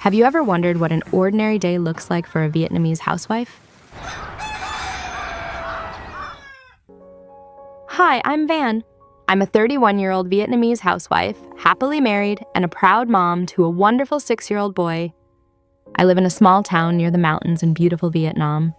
Have you ever wondered what an ordinary day looks like for a Vietnamese housewife? Hi, I'm Van. I'm a 31-year-old Vietnamese housewife, happily married, and a proud mom to a wonderful 6-year-old boy. I live in a small town near the mountains in beautiful Vietnam,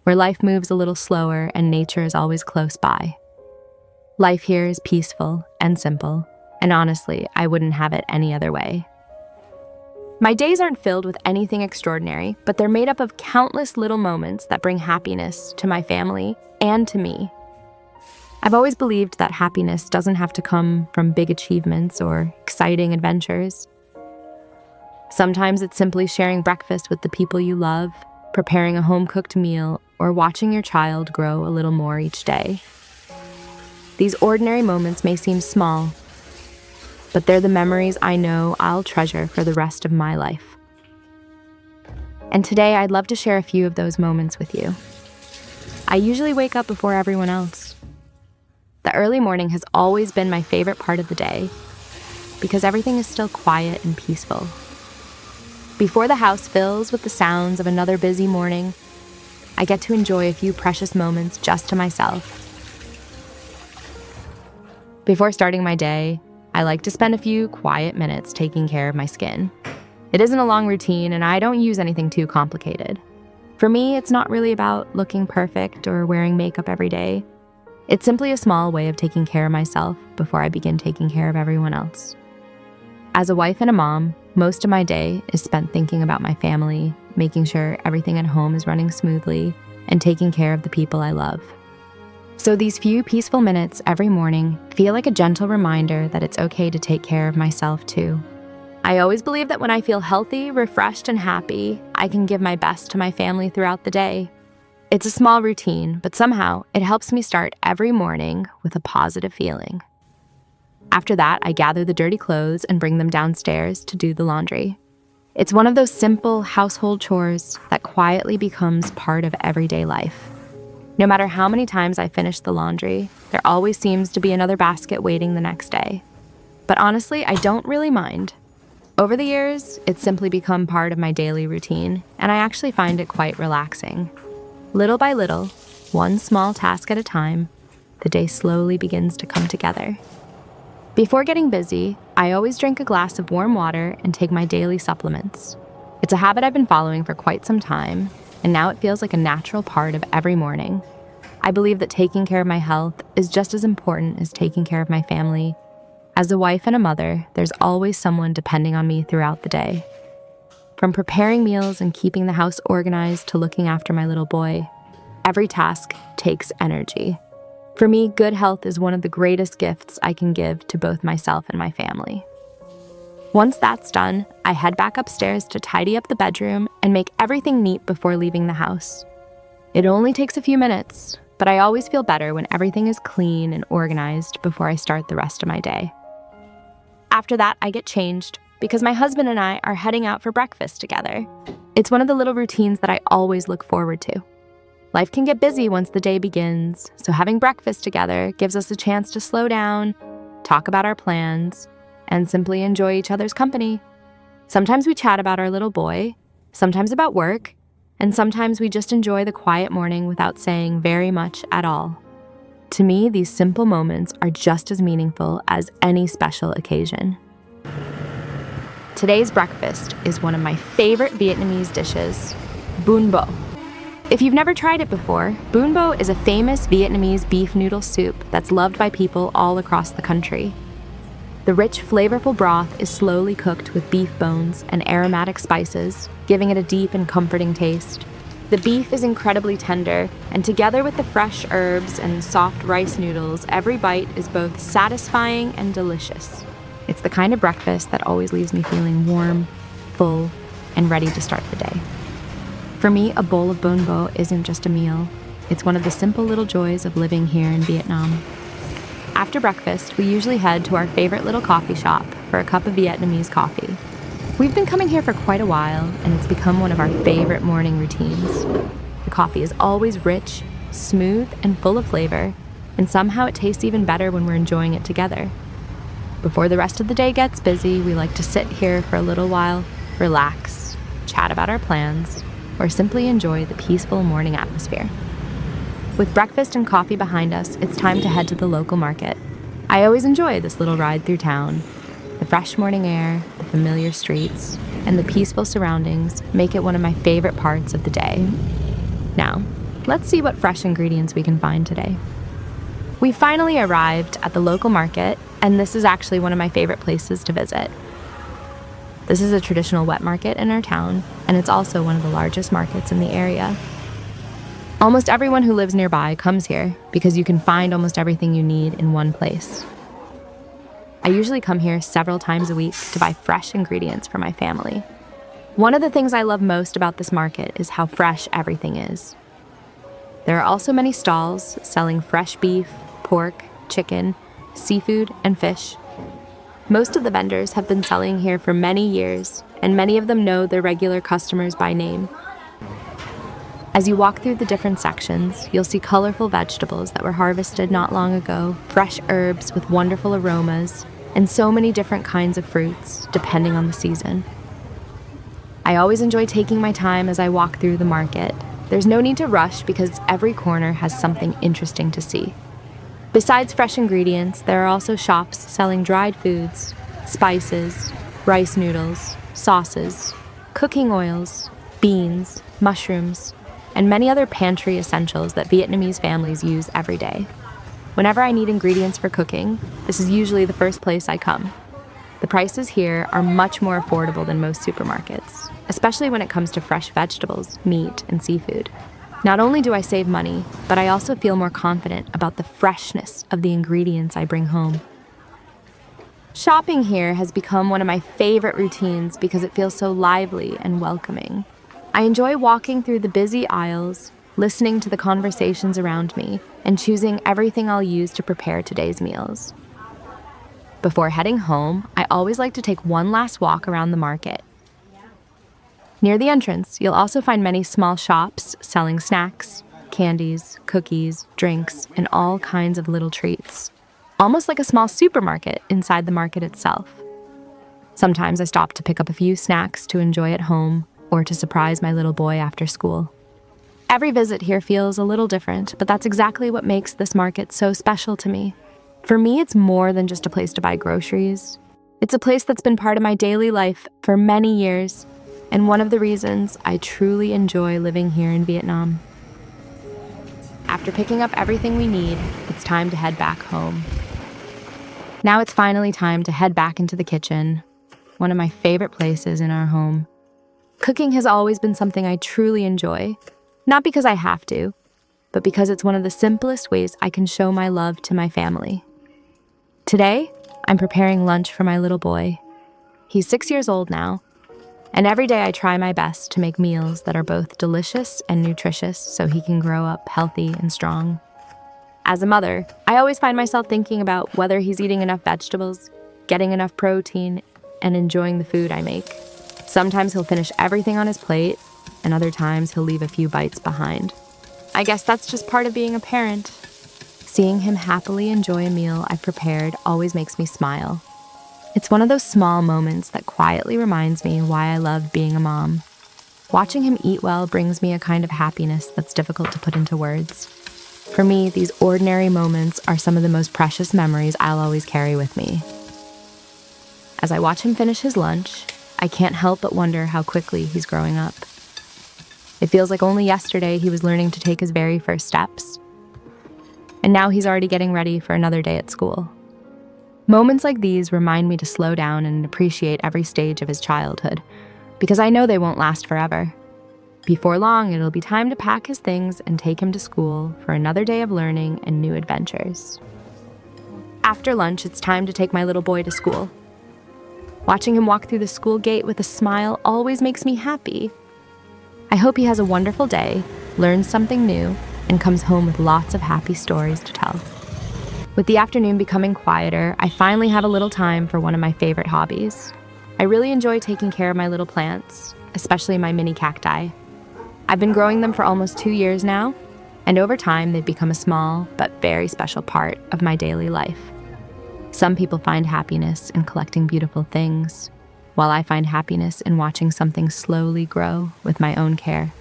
where life moves a little slower and nature is always close by. Life here is peaceful and simple, and honestly, I wouldn't have it any other way. My days aren't filled with anything extraordinary, but they're made up of countless little moments that bring happiness to my family and to me. I've always believed that happiness doesn't have to come from big achievements or exciting adventures. Sometimes it's simply sharing breakfast with the people you love, preparing a home-cooked meal, or watching your child grow a little more each day. These ordinary moments may seem small, but they're the memories I know I'll treasure for the rest of my life. And today, I'd love to share a few of those moments with you. I usually wake up before everyone else. The early morning has always been my favorite part of the day because everything is still quiet and peaceful. Before the house fills with the sounds of another busy morning, I get to enjoy a few precious moments just to myself. Before starting my day, I like to spend a few quiet minutes taking care of my skin. It isn't a long routine, and I don't use anything too complicated. For me, it's not really about looking perfect or wearing makeup every day. It's simply a small way of taking care of myself before I begin taking care of everyone else. As a wife and a mom, most of my day is spent thinking about my family, making sure everything at home is running smoothly, and taking care of the people I love. So these few peaceful minutes every morning feel like a gentle reminder that it's okay to take care of myself too. I always believe that when I feel healthy, refreshed, and happy, I can give my best to my family throughout the day. It's a small routine, but somehow it helps me start every morning with a positive feeling. After that, I gather the dirty clothes and bring them downstairs to do the laundry. It's one of those simple household chores that quietly becomes part of everyday life. No matter how many times I finish the laundry, there always seems to be another basket waiting the next day. But honestly, I don't really mind. Over the years, it's simply become part of my daily routine, and I actually find it quite relaxing. Little by little, one small task at a time, the day slowly begins to come together. Before getting busy, I always drink a glass of warm water and take my daily supplements. It's a habit I've been following for quite some time, and now it feels like a natural part of every morning. I believe that taking care of my health is just as important as taking care of my family. As a wife and a mother, there's always someone depending on me throughout the day. From preparing meals and keeping the house organized to looking after my little boy, every task takes energy. For me, good health is one of the greatest gifts I can give to both myself and my family. Once that's done, I head back upstairs to tidy up the bedroom and make everything neat before leaving the house. It only takes a few minutes, but I always feel better when everything is clean and organized before I start the rest of my day. After that, I get changed because my husband and I are heading out for breakfast together. It's one of the little routines that I always look forward to. Life can get busy once the day begins, so having breakfast together gives us a chance to slow down, talk about our plans, and simply enjoy each other's company. Sometimes we chat about our little boy, sometimes about work, and sometimes we just enjoy the quiet morning without saying very much at all. To me, these simple moments are just as meaningful as any special occasion. Today's breakfast is one of my favorite Vietnamese dishes, bún bò. If you've never tried it before, bún bò is a famous Vietnamese beef noodle soup that's loved by people all across the country. The rich, flavorful broth is slowly cooked with beef bones and aromatic spices, giving it a deep and comforting taste. The beef is incredibly tender, and together with the fresh herbs and soft rice noodles, every bite is both satisfying and delicious. It's the kind of breakfast that always leaves me feeling warm, full, and ready to start the day. For me, a bowl of bún bò isn't just a meal. It's one of the simple little joys of living here in Vietnam. After breakfast, we usually head to our favorite little coffee shop for a cup of Vietnamese coffee. We've been coming here for quite a while, and it's become one of our favorite morning routines. The coffee is always rich, smooth, and full of flavor, and somehow it tastes even better when we're enjoying it together. Before the rest of the day gets busy, we like to sit here for a little while, relax, chat about our plans, or simply enjoy the peaceful morning atmosphere. With breakfast and coffee behind us, it's time to head to the local market. I always enjoy this little ride through town. The fresh morning air, the familiar streets, and the peaceful surroundings make it one of my favorite parts of the day. Now, let's see what fresh ingredients we can find today. We finally arrived at the local market, and this is actually one of my favorite places to visit. This is a traditional wet market in our town, and it's also one of the largest markets in the area. Almost everyone who lives nearby comes here because you can find almost everything you need in one place. I usually come here several times a week to buy fresh ingredients for my family. One of the things I love most about this market is how fresh everything is. There are also many stalls selling fresh beef, pork, chicken, seafood, and fish. Most of the vendors have been selling here for many years, and many of them know their regular customers by name. As you walk through the different sections, you'll see colorful vegetables that were harvested not long ago, fresh herbs with wonderful aromas, and so many different kinds of fruits, depending on the season. I always enjoy taking my time as I walk through the market. There's no need to rush because every corner has something interesting to see. Besides fresh ingredients, there are also shops selling dried foods, spices, rice noodles, sauces, cooking oils, beans, mushrooms, and many other pantry essentials that Vietnamese families use every day. Whenever I need ingredients for cooking, this is usually the first place I come. The prices here are much more affordable than most supermarkets, especially when it comes to fresh vegetables, meat, and seafood. Not only do I save money, but I also feel more confident about the freshness of the ingredients I bring home. Shopping here has become one of my favorite routines because it feels so lively and welcoming. I enjoy walking through the busy aisles, listening to the conversations around me, and choosing everything I'll use to prepare today's meals. Before heading home, I always like to take one last walk around the market. Near the entrance, you'll also find many small shops selling snacks, candies, cookies, drinks, and all kinds of little treats. Almost like a small supermarket inside the market itself. Sometimes I stop to pick up a few snacks to enjoy at home or to surprise my little boy after school. Every visit here feels a little different, but that's exactly what makes this market so special to me. For me, it's more than just a place to buy groceries. It's a place that's been part of my daily life for many years, and one of the reasons I truly enjoy living here in Vietnam. After picking up everything we need, it's time to head back home. Now it's finally time to head back into the kitchen, one of my favorite places in our home. Cooking has always been something I truly enjoy, not because I have to, but because it's one of the simplest ways I can show my love to my family. Today, I'm preparing lunch for my little boy. He's 6 years old now, and every day I try my best to make meals that are both delicious and nutritious so he can grow up healthy and strong. As a mother, I always find myself thinking about whether he's eating enough vegetables, getting enough protein, and enjoying the food I make. Sometimes he'll finish everything on his plate, and other times he'll leave a few bites behind. I guess that's just part of being a parent. Seeing him happily enjoy a meal I've prepared always makes me smile. It's one of those small moments that quietly reminds me why I love being a mom. Watching him eat well brings me a kind of happiness that's difficult to put into words. For me, these ordinary moments are some of the most precious memories I'll always carry with me. As I watch him finish his lunch, I can't help but wonder how quickly he's growing up. It feels like only yesterday he was learning to take his very first steps. And now he's already getting ready for another day at school. Moments like these remind me to slow down and appreciate every stage of his childhood, because I know they won't last forever. Before long, it'll be time to pack his things and take him to school for another day of learning and new adventures. After lunch, it's time to take my little boy to school. Watching him walk through the school gate with a smile always makes me happy. I hope he has a wonderful day, learns something new, and comes home with lots of happy stories to tell. With the afternoon becoming quieter, I finally have a little time for one of my favorite hobbies. I really enjoy taking care of my little plants, especially my mini cacti. I've been growing them for almost 2 years now, and over time they've become a small but very special part of my daily life. Some people find happiness in collecting beautiful things. while I find happiness in watching something slowly grow with my own care.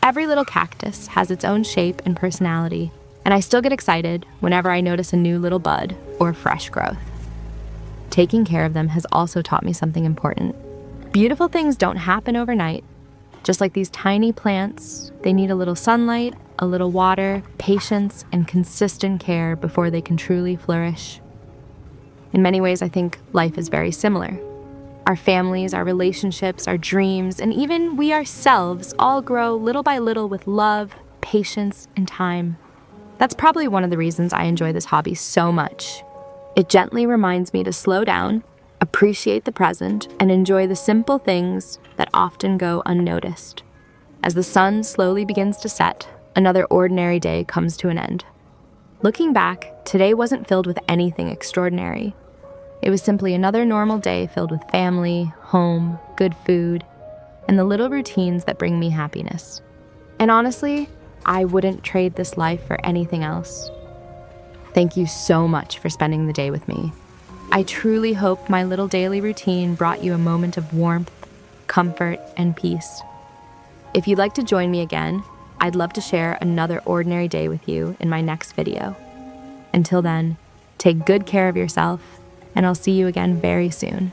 Every little cactus has its own shape and personality, and I still get excited whenever I notice a new little bud or fresh growth. Taking care of them has also taught me something important. Beautiful things don't happen overnight. Just like these tiny plants, they need a little sunlight, a little water, patience, and consistent care before they can truly flourish. In many ways, I think life is very similar. Our families, our relationships, our dreams, and even we ourselves all grow little by little with love, patience, and time. That's probably one of the reasons I enjoy this hobby so much. It gently reminds me to slow down, appreciate the present, and enjoy the simple things that often go unnoticed. As the sun slowly begins to set, another ordinary day comes to an end. Looking back, today wasn't filled with anything extraordinary. It was simply another normal day filled with family, home, good food, and the little routines that bring me happiness. And honestly, I wouldn't trade this life for anything else. Thank you so much for spending the day with me. I truly hope my little daily routine brought you a moment of warmth, comfort, and peace. If you'd like to join me again, I'd love to share another ordinary day with you in my next video. Until then, take good care of yourself, and I'll see you again very soon.